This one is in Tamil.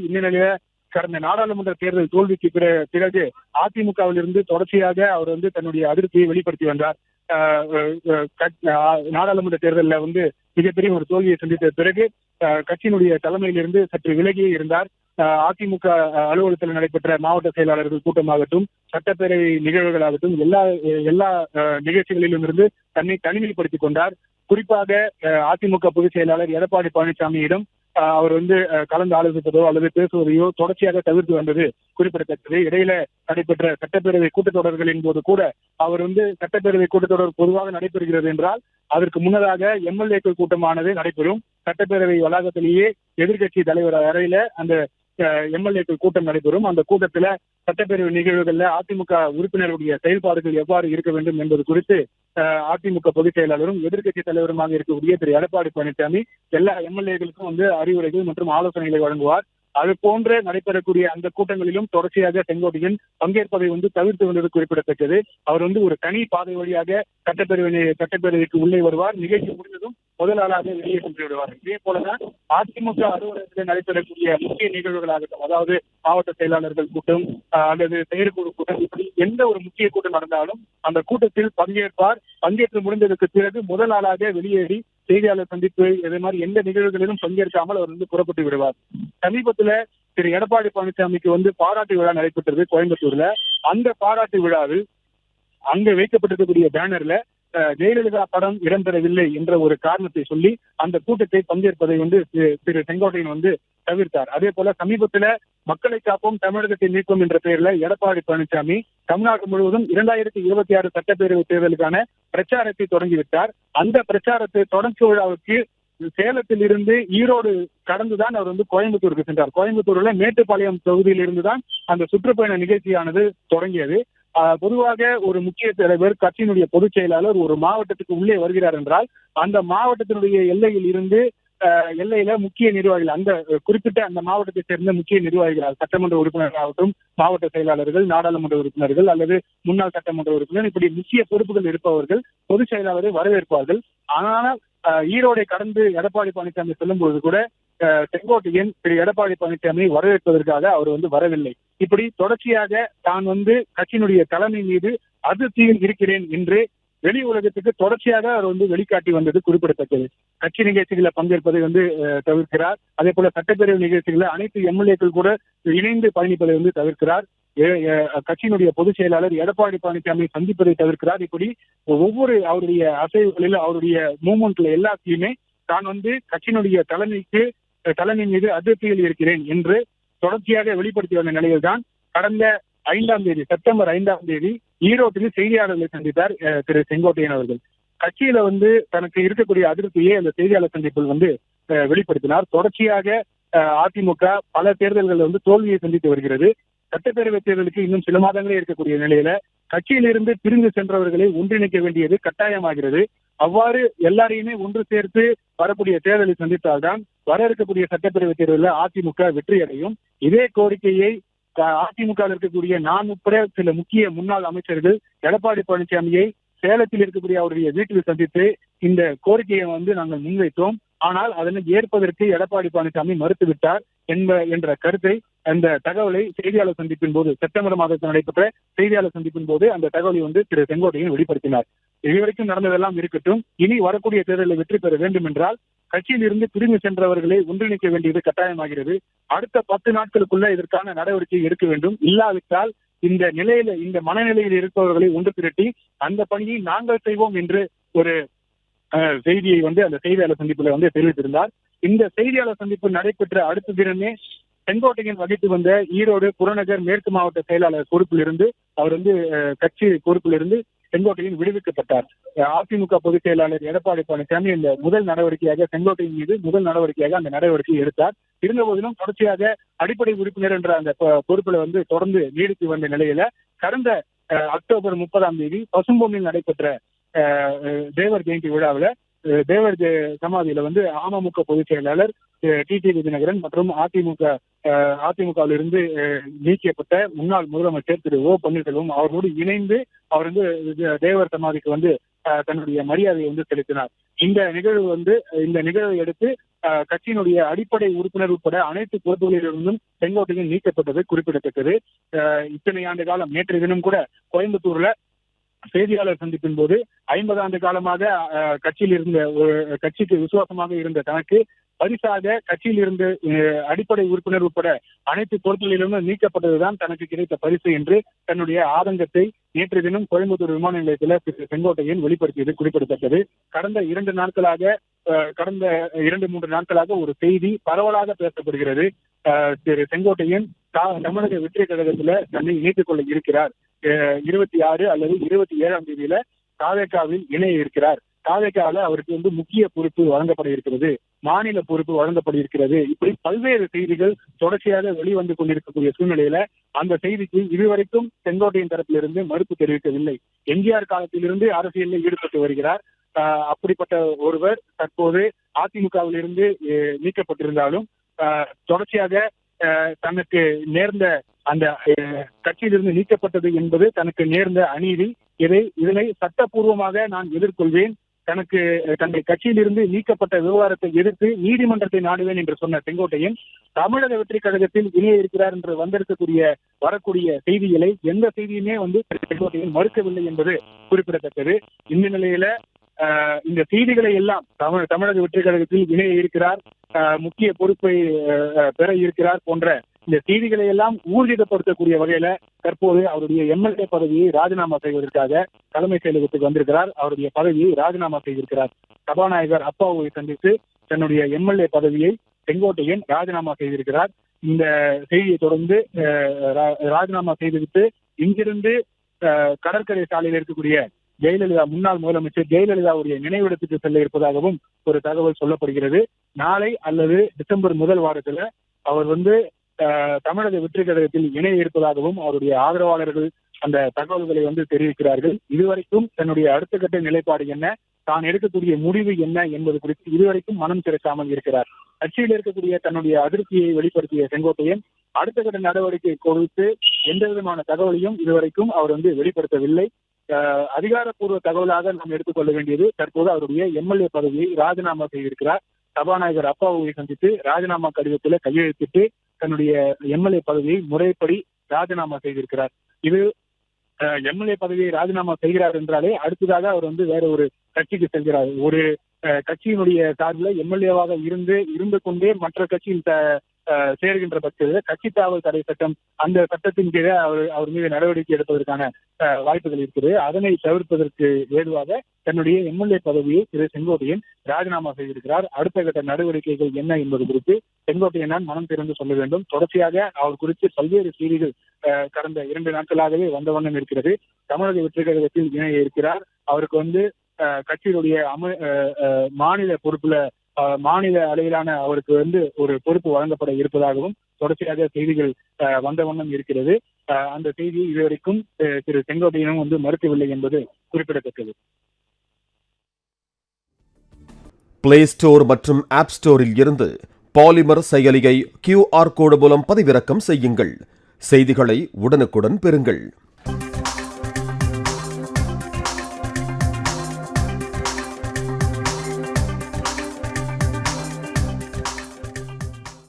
இந்த நிலையில கடந்த நாடாளுமன்ற தேர்தல் தோல்விக்கு பிறகு அதிமுகவிலிருந்து தொடர்ச்சியாக அவர் வந்து தன்னுடைய அதிருப்தியை வெளிப்படுத்தி வந்தார். நாடாளுமன்ற தேர்தலில் வந்து மிகப்பெரிய ஒரு தோல்வியை சந்தித்த பிறகு கட்சியினுடைய தலைமையிலிருந்து சற்று விலகியே இருந்தார். அதிமுக அலுவலகத்தில் நடைபெற்ற மாவட்ட செயலாளர்கள் கூட்டமாகட்டும், சட்டப்பேரவை நிகழ்வுகளாகட்டும், எல்லா நிகழ்ச்சிகளிலும் இருந்து தன்னை தனிமைப்படுத்திக் கொண்டார். குறிப்பாக அதிமுக பொதுச் செயலாளர் எடப்பாடி பழனிசாமியிடம் அவர் வந்து கலந்து ஆலோசிப்பதோ அல்லது பேசுவதையோ தொடர்ச்சியாக தவிர்த்து வந்தது குறிப்பிடத்தக்கது. இடையில நடைபெற்ற சட்டப்பேரவை கூட்டத்தொடர்களின் போது கூட அவர் வந்து சட்டப்பேரவை கூட்டத்தொடர் பொதுவாக நடைபெறுகிறது என்றால் அதற்கு முன்னதாக எம்எல்ஏக்கள் கூட்டமானது நடைபெறும். சட்டப்பேரவை வளாகத்திலேயே எதிர்கட்சி தலைவர் அறையில அந்த எம்எல்ஏக்கள் கூட்டம் நடைபெறும். அந்த கூட்டத்துல சட்டப்பேரவை நிகழ்வுகள்ல அதிமுக உறுப்பினர்களுடைய செயல்பாடுகள் எவ்வாறு இருக்க வேண்டும் என்பது குறித்து அதிமுக பொதுச் செயலாளரும் எதிர்கட்சி தலைவருமாக இருக்கக்கூடிய திரு எடப்பாடி பழனிசாமி எல்லா எம்எல்ஏக்களுக்கும் வந்து அறிவுரைகள் மற்றும் ஆலோசனைகளை வழங்குவார். அது போன்று நடைபெறக்கூடிய அந்த கூட்டங்களிலும் தொடர்ச்சியாக செங்கோட்டையன் பங்கேற்பதை வந்து தவிர்த்து வந்தது குறிப்பிடத்தக்கது. அவர் வந்து ஒரு தனி பாதை வழியாக சட்டப்பேரவைக்கு உள்ளே வருவார். நிகழ்ச்சி முடிந்ததும் முதல் ஆளாக வெளியே சென்று விடுவார். இதே போலதான் அதிமுக அலுவலகத்தில் நடைபெறக்கூடிய முக்கிய நிகழ்வுகளாகட்டும், அதாவது மாவட்ட செயலாளர்கள் கூட்டம் அல்லது செயற்குழு கூட்டம், இப்படி எந்த ஒரு முக்கிய கூட்டம் நடந்தாலும் அந்த கூட்டத்தில் பங்கேற்பார். பங்கேற்று முடிந்ததற்கு பிறகு முதல் ஆளாக வெளியேறி செய்தியாளர் சந்திப்பு இதே மாதிரி எந்த நிகழ்வுகளிலும் பங்கேற்காமல் அவர் வந்து புறப்பட்டு விடுவார். சமீபத்துல திரு எடப்பாடி பழனிசாமிக்கு வந்து பாராட்டு விழா நடைபெற்றது கோயம்புத்தூர்ல. அந்த பாராட்டு விழாவில் அங்க வைக்கப்பட்டிருக்கக்கூடிய பேனர்ல ஜெயலலிதா படம் இடம்பெறவில்லை என்ற ஒரு காரணத்தை சொல்லி அந்த கூட்டத்தை பங்கேற்பதை வந்து திரு செங்கோட்டையன் வந்து தவிர்த்தார். அதே போல சமீபத்துல மக்களை காப்போம் தமிழகத்தை மீட்போம் என்ற பெயர்ல எடப்பாடி பழனிசாமி தமிழ்நாடு முழுவதும் 2026 சட்டப்பேரவை தேர்தலுக்கான பிரச்சாரத்தை தொடங்கிவிட்டார். அந்த பிரச்சாரத்தை தொடக்க விழாவுக்கு சேலத்தில் இருந்து ஈரோடு கடந்துதான் அவர் வந்து கோயம்புத்தூருக்கு சென்றார். கோயம்புத்தூர்ல மேட்டுப்பாளையம் தொகுதியில் இருந்துதான் அந்த சுற்றுப்பயண நிகழ்ச்சியானது தொடங்கியது. பொதுவாக ஒரு முக்கிய தலைவர் கட்சியினுடைய பொதுச் செயலாளர் ஒரு மாவட்டத்துக்கு உள்ளே வருகிறார் என்றால் அந்த மாவட்டத்தினுடைய எல்லையில முக்கிய நிர்வாகிகள், அந்த குறிப்பிட்ட அந்த மாவட்டத்தை சேர்ந்த முக்கிய நிர்வாகிகள், சட்டமன்ற உறுப்பினர்களாகட்டும், மாவட்ட செயலாளர்கள், நாடாளுமன்ற உறுப்பினர்கள் அல்லது முன்னாள் சட்டமன்ற உறுப்பினர், இப்படி முக்கிய பொறுப்புகள் இருப்பவர்கள் பொதுச் செயலாளரை வரவேற்பார்கள். ஆனால் ஈரோடை கடந்து எடப்பாடி பழனிசாமி செல்லும் பொழுது கூட செங்கோட்டையன் திரு எடப்பாடி பழனிசாமியை வரவேற்பதற்காக அவர் வந்து வரவில்லை. இப்படி தொடர்ச்சியாக தான் வந்து கட்சியினுடைய தலைமை மீது அதிருப்தியில் இருக்கிறேன் என்று வெளி உலகத்துக்கு தொடர்ச்சியாக அவர் வந்து வெளிக்காட்டி வந்தது குறிப்பிடத்தக்கது. கட்சி நிகழ்ச்சிகளை பங்கேற்பதை வந்து தவிர்க்கிறார். அதே போல சட்டப்பேரவை நிகழ்ச்சிகளில் அனைத்து எம்எல்ஏக்கள் கூட இணைந்து பயணிப்பதை வந்து தவிர்க்கிறார். கட்சியினுடைய பொதுச் செயலாளர் எடப்பாடி பழனிசாமி சந்திப்பதை தவிர்க்கிறார். இப்படி ஒவ்வொரு அவருடைய அசைவுகளில் அவருடைய மூவ்மெண்ட்ல எல்லாத்தையுமே தான் வந்து கட்சியினுடைய தலைமை மீது அதிருப்தியில் இருக்கிறேன் என்று தொடர்ச்சியாக வெளிப்படுத்தி வந்த நிலையில்தான் கடந்த செப்டம்பர் 5 ஈரோட்டில் செய்தியாளர்களை சந்தித்தார் திரு செங்கோட்டையன் அவர்கள். கட்சியில வந்து தனக்கு இருக்கக்கூடிய அதிருப்தியை அந்த செய்தியாளர் சந்திப்பில் வந்து வெளிப்படுத்தினார். தொடர்ச்சியாக அதிமுக பல தேர்தல்கள் வந்து தோல்வியை சந்தித்து வருகிறது. சட்டப்பேரவை தேர்தலுக்கு இன்னும் சில மாதங்களே இருக்கக்கூடிய நிலையில கட்சியிலிருந்து பிரிந்து சென்றவர்களை ஒன்றிணைக்க வேண்டியது கட்டாயமாகிறது. அவ்வாறு எல்லாரையுமே ஒன்று சேர்த்து வரக்கூடிய தேர்தலை சந்தித்தால்தான் வர இருக்கக்கூடிய சட்டப்பேரவை தேர்தலில் அதிமுக வெற்றி அடையும். இதே கோரிக்கையை அதிமுக இருக்கக்கூடிய நான் உட்பட சில முக்கிய முன்னாள் அமைச்சர்கள் எடப்பாடி பழனிசாமியை சேலத்தில் இருக்கக்கூடிய அவருடைய வீட்டில் சந்தித்து இந்த கோரிக்கையை வந்து நாங்கள் முன்வைத்தோம். ஆனால் அதனை ஏற்பதற்கு எடப்பாடி பழனிசாமி மறுத்துவிட்டார் என்ற கருத்தை, அந்த தகவலை செய்தியாளர் சந்திப்பின் போது செப்டம்பர் மாதத்தில் நடைபெற்ற செய்தியாளர் சந்திப்பின் போது அந்த தகவலை வந்து திரு செங்கோட்டையன் வெளிப்படுத்தினார். இதுவரைக்கும் நடந்ததெல்லாம் இருக்கட்டும், இனி வரக்கூடிய தேர்தலில் வெற்றி பெற வேண்டும் என்றால் கட்சியில் இருந்து பிரிந்து சென்றவர்களை ஒன்றிணைக்க வேண்டியது கட்டாயமாகிறது. அடுத்த 10 நாட்களுக்குள்ள இதற்கான நடவடிக்கை எடுக்க வேண்டும். இல்லாவிட்டால் இந்த மனநிலையில் இருப்பவர்களை ஒன்று திரட்டி அந்த பணியை நாங்கள் செய்வோம் என்று ஒரு செய்தியை வந்து அந்த செய்தியாளர் சந்திப்புல வந்து தெரிவித்திருந்தார். இந்த செய்தியாளர் சந்திப்பு நடைபெற்ற அடுத்த தினமே செங்கோட்டையன் வகித்து வந்த ஈரோடு புறநகர் மேற்கு மாவட்ட செயலாளர் பொறுப்பிலிருந்து அவர் வந்து கட்சி பொறுப்பிலிருந்து செங்கோட்டையன் விடுவிக்கப்பட்டார். அதிமுக பொதுச் செயலாளர் எடப்பாடி பழனிசாமி இந்த முதல் நடவடிக்கையாக செங்கோட்டையன் மீது அந்த நடவடிக்கையை எடுத்தார். இருந்த போதிலும் தொடர்ச்சியாக அடிப்படை உறுப்பினர் என்ற அந்த பொறுப்புல வந்து தொடர்ந்து நீடித்து வந்த நிலையில கடந்த அக்டோபர் 30 பசும்பொம்மையில் நடைபெற்ற தேவர் ஜெயந்தி விழாவில் தேவர் சமாதியில வந்து அமமுக பொதுச் செயலாளர் டிடிவி தினகரன் மற்றும் அதிமுகவில் இருந்து நீக்கப்பட்ட முன்னாள் முதலமைச்சர் திரு ஓ பன்னீர்செல்வம் அவர்களோடு இணைந்து அவர் வந்து தேவர் சமாதிக்கு வந்து தன்னுடைய மரியாதையை வந்து செலுத்தினார். இந்த நிகழ்வை அடுத்து கட்சியினுடைய அடிப்படை உறுப்பினர் உட்பட அனைத்து பொறுப்புகளிலிருந்தும் செங்கோட்டையன் நீக்கப்பட்டது குறிப்பிடத்தக்கது. இத்தனை ஆண்டு காலம் நேற்றைய தினம் கூட கோயம்புத்தூர்ல செய்தியாளர் சந்திப்பின் போது 50 ஆண்டு காலமாக கட்சிக்கு விசுவாசமாக இருந்த தனக்கு பரிசாக கட்சியில் இருந்து அடிப்படை உறுப்பினர் உட்பட அனைத்து பொறுப்புகளிலிருந்தும் நீக்கப்பட்டதுதான் தனக்கு கிடைத்த பரிசு என்று தன்னுடைய ஆதங்கத்தை நேற்று தினம் கோயம்புத்தூர் விமான நிலையத்தில் திரு செங்கோட்டையன் வெளிப்படுத்தியது குறிப்பிடத்தக்கது. கடந்த 2-3 நாட்களாக ஒரு செய்தி பரவலாக பேசப்படுகிறது. திரு செங்கோட்டையன் தமிழக வெற்றி கழகத்துல தன்னை இணைத்துக் கொள்ள இருக்கிறார். 26 அல்லது 27ஆம் தேதியில தாவேகாவில் இணைய இருக்கிறார். தாவேகாவில் அவருக்கு முக்கிய பொறுப்பு வழங்கப்பட இருக்கிறது, மாநில பொறுப்பு வழங்கப்பட இருக்கிறது. இப்படி பல்வேறு செய்திகள் தொடர்ச்சியாக வெளிவந்து கொண்டிருக்கக்கூடிய சூழ்நிலையில அந்த செய்திக்கு இதுவரைக்கும் செங்கோட்டையின் தரப்பிலிருந்து மறுப்பு தெரிவிக்கவில்லை. எம்ஜிஆர் காலத்திலிருந்து அரசியலில் ஈடுபட்டு வருகிறார். அப்படிப்பட்ட ஒருவர் தற்போது அதிமுகவில் இருந்து நீக்கப்பட்டிருந்தாலும் தொடர்ச்சியாக தனக்கு நேர்ந்த அந்த கட்சியிலிருந்து நீக்கப்பட்டது என்பது தனக்கு நேர்ந்த அநீதி. இதனை சட்டப்பூர்வமாக நான் எதிர்கொள்வேன். தன்னை கட்சியிலிருந்து நீக்கப்பட்ட விவகாரத்தை எதிர்த்து நீதிமன்றத்தை நாடுவேன் என்று சொன்ன செங்கோட்டையன் தமிழக வெற்றி கழகத்தில் இணைய இருக்கிறார் என்று வரக்கூடிய செய்திகளை எந்த செய்தியுமே செங்கோட்டையன் மறுக்கவில்லை என்பது குறிப்பிடத்தக்கது. இந்த நிலையில இந்த செய்திகளை எல்லாம் தமிழக வெற்றி கழகத்தில் இணைய இருக்கிறார், முக்கிய பொறுப்பை பெற இருக்கிறார் போன்ற இந்த செய்திகளை எல்லாம் ஊர்ஜிதப்படுத்தக்கூடிய வகையில தற்போது அவருடைய எம்எல்ஏ பதவியை ராஜினாமா செய்வதற்காக தலைமை செயலகத்துக்கு வந்திருக்கிறார். அவருடைய பதவியை ராஜினாமா செய்திருக்கிறார். சபாநாயகர் அப்பாவுவை சந்தித்து தன்னுடைய எம்எல்ஏ பதவியை செங்கோட்டையன் ராஜினாமா செய்திருக்கிறார். இந்த செய்தியை தொடர்ந்து ராஜினாமா செய்துவிட்டு இங்கிருந்து கடற்கரை சாலையில் இருக்கக்கூடிய ஜெயலலிதா, முன்னாள் முதலமைச்சர் ஜெயலலிதாவுடைய நினைவிடத்துக்கு செல்ல இருப்பதாகவும் ஒரு தகவல் சொல்லப்படுகிறது. நாளை அல்லது டிசம்பர் முதல் வாரத்துல அவர் தமிழக வெற்றி கழகத்தில் இணைய இருப்பதாகவும் அவருடைய ஆதரவாளர்கள் அந்த தகவல்களை தெரிவிக்கிறார்கள். இதுவரைக்கும் தன்னுடைய அடுத்த கட்ட நிலைப்பாடு என்ன, தான் எடுக்கக்கூடிய முடிவு என்ன என்பது குறித்து இதுவரைக்கும் மனம் திறக்காமல் இருக்கிறார். கட்சியில் இருக்கக்கூடிய தன்னுடைய அதிருப்தியை வெளிப்படுத்திய செங்கோட்டையன் அடுத்த கட்ட நடவடிக்கை கொடுத்து எந்த விதமான தகவலையும் இதுவரைக்கும் அவர் வெளிப்படுத்தவில்லை. அதிகாரப்பூர்வ தகவலாக நாம் எடுத்துக்கொள்ள வேண்டியது தற்போது அவருடைய எம்எல்ஏ பதவியை ராஜினாமா செய்திருக்கிறார். சபாநாயகர் அப்பாவுவை சந்தித்து ராஜினாமா கடிதத்தில் கையெழுத்திட்டு தன்னுடைய எம்எல்ஏ பதவியை முறைப்படி ராஜினாமா செய்திருக்கிறார். இது எம்எல்ஏ பதவியை ராஜினாமா செய்கிறார் என்றாலே அடுத்ததாக அவர் வேற ஒரு கட்சிக்கு செல்கிறார். ஒரு கட்சியினுடைய சார்பில் எம்எல்ஏவாக இருந்து கொண்டே மற்ற கட்சியில் சேர்கின்ற பட்சத்தில் கட்சி தாவல் தடை சட்டம், அந்த சட்டத்தின் கீழே அவர் மீது நடவடிக்கை எடுப்பதற்கான வாய்ப்புகள் இருக்கிறது. அதனை தவிர்ப்பதற்கு ஏதுவாக தன்னுடைய எம்எல்ஏ பதவியை திரு செங்கோட்டையன் ராஜினாமா செய்திருக்கிறார். அடுத்த கட்ட நடவடிக்கைகள் என்ன என்பது குறித்து செங்கோட்டையன் தான் மனம் திறந்து சொல்ல வேண்டும். தொடர்ச்சியாக அவர் குறித்து பல்வேறு செய்திகள் கடந்த 2 நாட்களாகவே வந்த வண்ணம் இருக்கிறது. தமிழக வெற்றி கழகத்தில் இணைய இருக்கிறார். அவருக்கு கட்சியினுடைய மாநில பொறுப்புல மாநில அளவிலான அவருக்கு ஒரு பொறுப்பு வழங்கப்பட இருப்பதாகவும் தொடர்ச்சியாக செய்திகள் வந்த வண்ணம் இருக்கிறது. அந்த செய்தியை இதுவரைக்கும் திரு செங்கோட்டையனும் மறுக்கவில்லை என்பது குறிப்பிடத்தக்கது. பிளே ஸ்டோர் மற்றும் ஆப் ஸ்டோரில் இருந்து பாலிமர் செயலியை QR கோடு மூலம் பதிவிறக்கம் செய்யுங்கள். செய்திகளை உடனுக்குடன் பெறுங்கள்.